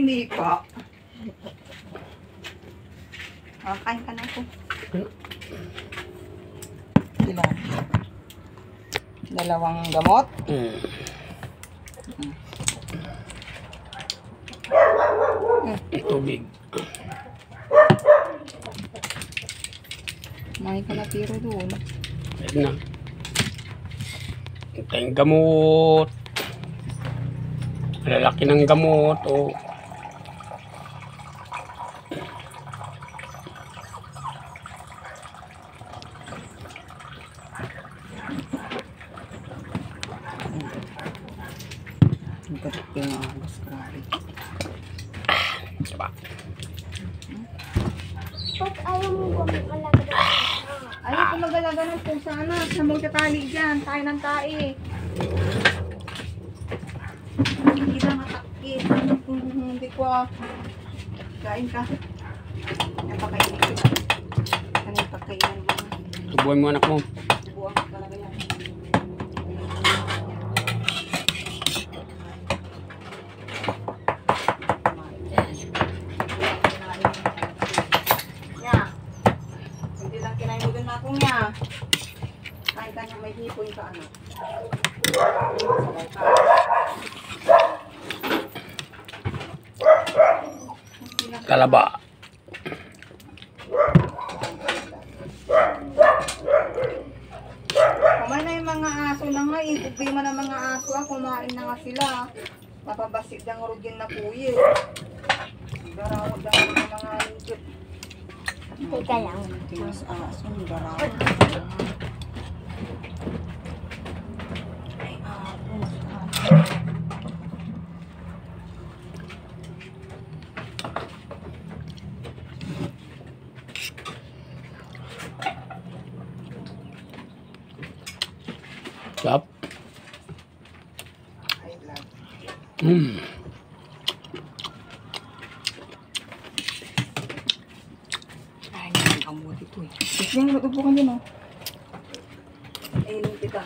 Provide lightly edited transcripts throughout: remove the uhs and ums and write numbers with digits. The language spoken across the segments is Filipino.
Hindi pa. Kain ka na po. Ilan? Dalawang gamot? Tubig. May ka na tiro doon. Pwede na. Ito yung gamot. Lalaki ng gamot. Oh. Ang gatot ko yung agos. Grabe. Diba? Pag ayaw mo mag-alaga ng Ayaw ko mag-alaga ng pusa na. Na magtatali dyan. Tayo ng tae. Hindi ba matakit? Hindi ko kain ka. Napakainin ko. Ano yung pagkainan mo? Tubuhan mo anak mo. Buwang ko talaga yan. Nya. Hindi lang kinain mo dun akong nya. Kain ka niya may hipon ka ano. Sabay ka. Talaba. Kumain na yung mga aso na nga eh. Problema ng mga aso kumain na nga sila. Mapabasit ng rugin na puyi. Garawag daw ng mga lingkit. Teka lang. Tinas aso, garawag. Ay, apos. Stop. Ay, love. Ay, nakakamot ito eh. Sige, mag-upo ka dyan oh. Ay, lingkit ka.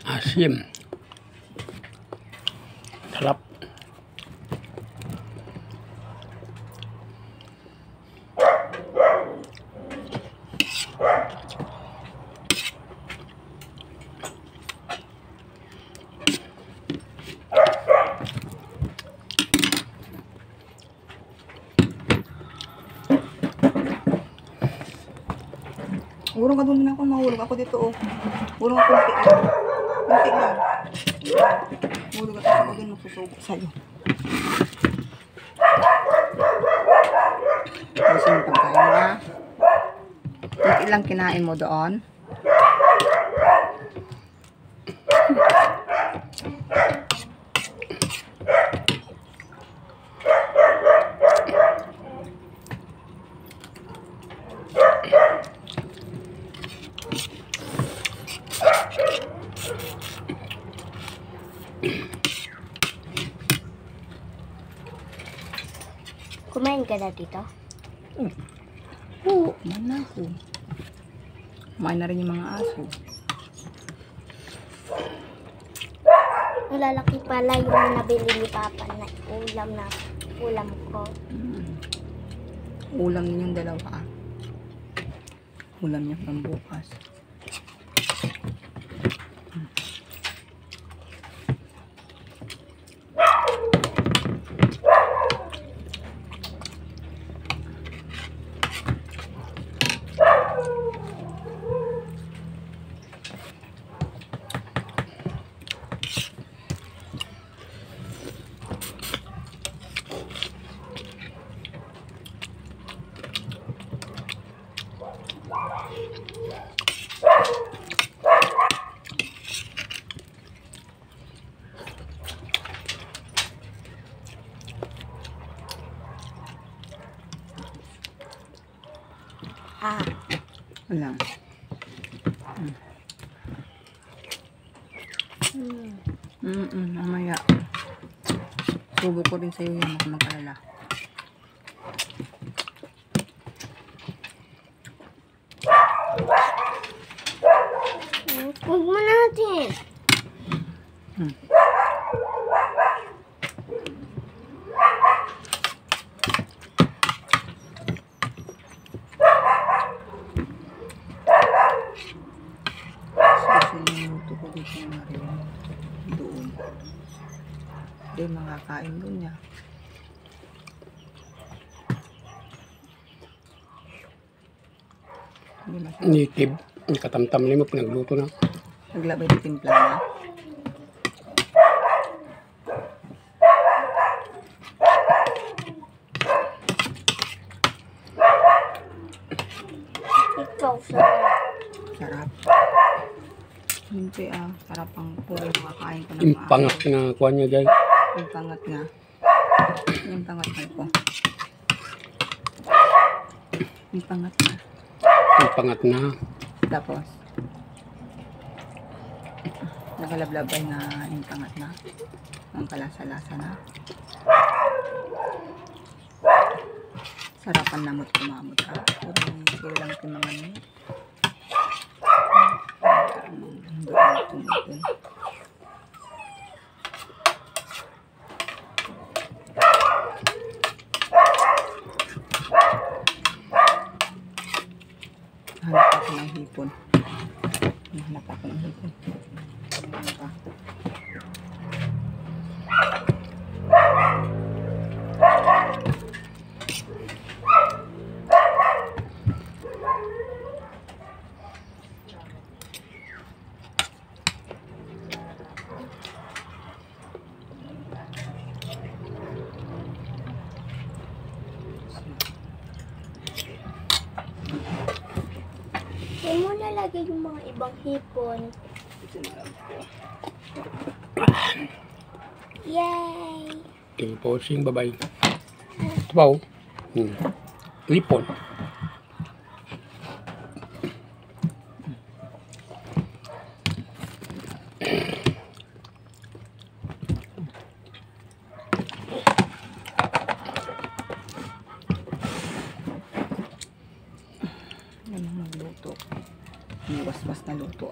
Asim. Sarap. Urong ka doon din ako, mahulog ako dito oh. Urong ako kunti lang. Kunti lang. Mahulog ako doon, magsusubo sa'yo. Kasi yung pagkain na. Kunti lang kinain mo doon. Kumain ka na dito? Oo, kumain na ako. Kumain na rin yung mga aso. Lalaki pala yung nabili ni Papa na ulam ko. Ulam ninyong dalawa. Ulam niya pang bukas. Ah, Wala. Mamaya. Subo ko rin sa'yo yan, huwag mag-alala. Huwag mo natin. Special yung luto ko dito na rin. Doon. Hindi makakain doon niya. Hindi masyadong. Native. Ang katamtam nila mo pinagluto na. Naglabay na timpla na. Ikaw, sarap. Sarap. Hindi sarap ang puro makakain ko ng Yung pangat na kuha niya dyan. Yung pangat nga. Yung pangat nga ko. Yung pangat nga. Yung pangat na. Tapos, nagalablabay na yung pangat na. Ang kalasa-lasa na. Sarapan namot kumamot ka. Puro lang timangan mo. Doon tumutun. Hanap ako ng hipon. Hanap ako ng hipon. Ano pa? Huwag mo nalagay yung mga ibang hipon. Yay! Tingin po sing babay. Ito ba oh? Lipon. Yan ang magluto. May waswas na luto.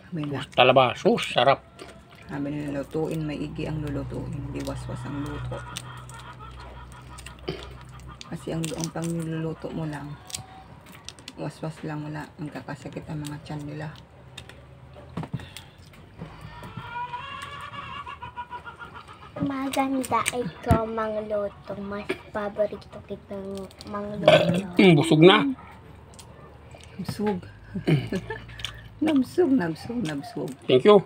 May lak. Talaba. Sus, sarap. Sabi nila lutuin, may igi ang lulutuin. Hindi waswas ang luto. Kasi ang pang niluluto mo lang, waswas lang, wala. Ang kakasakit ang mga tiyan nila. Maganda ikaw mangluto. Mas paborito kitang mangluto. Busog na. Nabsug. Nabsug. Thank you.